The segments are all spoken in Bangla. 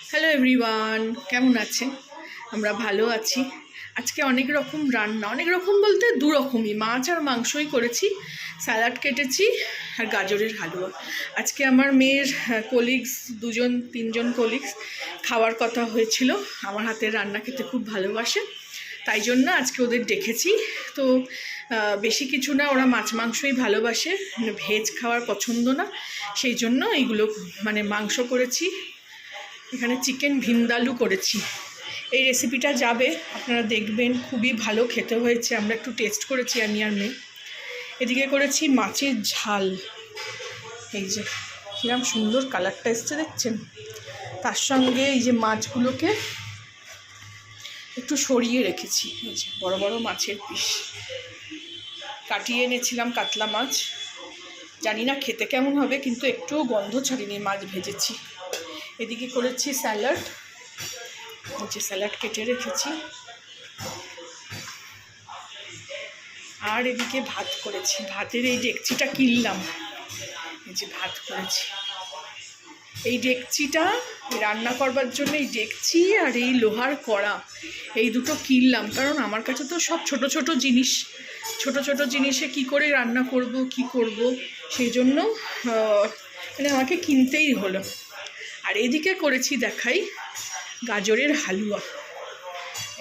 হ্যালো এভরিওয়ান, কেমন আছেন? আমরা ভালো আছি। আজকে অনেক রকম রান্না, অনেক রকম বলতে দু রকমই, মাছ আর মাংসই করেছি। স্যালাড কেটেছি আর গাজরের হালুয়া। আজকে আমার মেয়ের কলিগস, তিনজন কলিগস খাওয়ার কথা হয়েছিল। আমার হাতের রান্না খেতে খুব ভালোবাসে, তাই জন্য আজকে ওদের ডেকেছি। তো বেশি কিছু না, ওরা মাছ মাংসই ভালোবাসে, ভেজ খাওয়ার পছন্দ না। সেই জন্য এইগুলো মাংস করেছি। এখানে চিকেন ভিন্দালু করেছি। এই রেসিপিটা যাবে, আপনারা দেখবেন, খুবই ভালো খেতে হয়েছে। আমরা একটু টেস্ট করেছি আমি আর মেয়ে। এদিকে করেছি মাছের ঝাল। এই যে কিরম সুন্দর কালারটা এসছে দেখছেন। তার সঙ্গে এই যে মাছগুলোকে একটু সরিয়ে রেখেছি। এই যে বড় বড় মাছের পিস কাটিয়ে এনেছিলাম, কাতলা মাছ। জানি না খেতে কেমন হবে, কিন্তু একটুও গন্ধ ছাড়িনি, মাছ ভেজেছি। এদিকে করেছি স্যালাড। যে স্যালাড কেটে রেখেছি। আর এদিকে ভাত করেছি। ভাতের এই ডেকচিটা কিনলাম, এই যে ভাত করেছি। এই ডেকচিটা রান্না করবার জন্য, এই ডেকচি আর এই লোহার কড়া, এই দুটো কিনলাম। কারণ আমার কাছে তো সব ছোট ছোট জিনিস, ছোট ছোট জিনিসে কি করে রান্না করব, কি করব, সেই জন্য আমাকে কিনতেই হলো। আর এদিকে করেছি, দেখাই, গাজরের হালুয়া।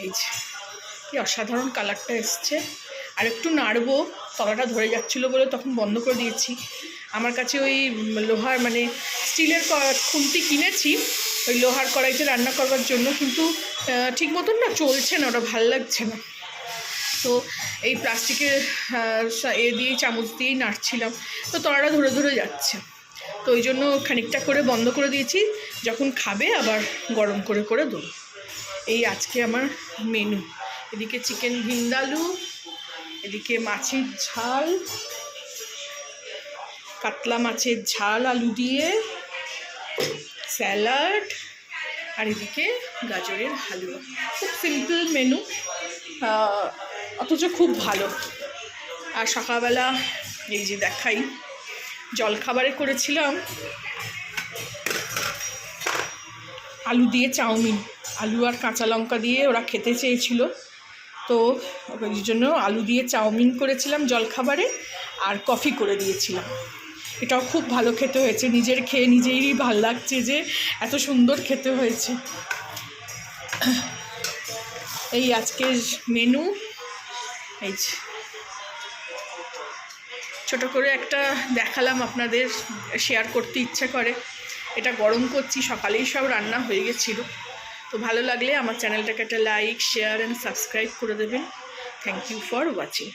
এই যে কি অসাধারণ কালারটা এসছে। আর একটু নাড়বো, তলাটা ধরে যাচ্ছিলো বলে তখন বন্ধ করে দিয়েছি। আমার কাছে ওই লোহার স্টিলের খুন্তি কিনেছি ওই লোহার কড়াইতে রান্না করবার জন্য, কিন্তু ঠিক মতন না চলছে না, ওটা ভাল লাগছে না। তো এই প্লাস্টিকের দিয়েই, চামচ দিয়েই নাড়ছিলাম, তো তলাটা ধরে ধরে যাচ্ছে। তো ওই জন্য খানিকটা করে বন্ধ করে দিয়েছি, যখন খাবে আবার গরম করে করে দেবো। এই আজকে আমার মেনু। এদিকে চিকেন ভিন্দালু, এদিকে মাছের ঝাল, কাতলা মাছের ঝাল আলু দিয়ে, স্যালাড, আর এদিকে গাজরের হালুয়া। খুব সিম্পল মেনু, অথচ খুব ভালো। আর সকালবেলা এই যে দেখাই, জলখাবারে করেছিলাম আলু দিয়ে চাউমিন। আলু আর কাঁচা লঙ্কা দিয়ে ওরা খেতে চেয়েছিল, তো ওই জন্য আলু দিয়ে চাউমিন করেছিলাম জলখাবারে, আর কফি করে দিয়েছিলাম। এটাও খুব ভালো খেতে হয়েছে। নিজের খেয়ে নিজেরই ভাল লাগছে যে এত সুন্দর খেতে হয়েছে। এই আজকের মেনু। এই ছোট করে একটা দেখালাম, আপনাদের শেয়ার করতে ইচ্ছা করে। এটা গরম করছি, সকালেই সব রান্না হয়ে গেছিলো। তো ভালো লাগলে আমার চ্যানেলটাকে একটা লাইক, শেয়ার অ্যান্ড সাবস্ক্রাইব করে দেবেন। Thank you for watching.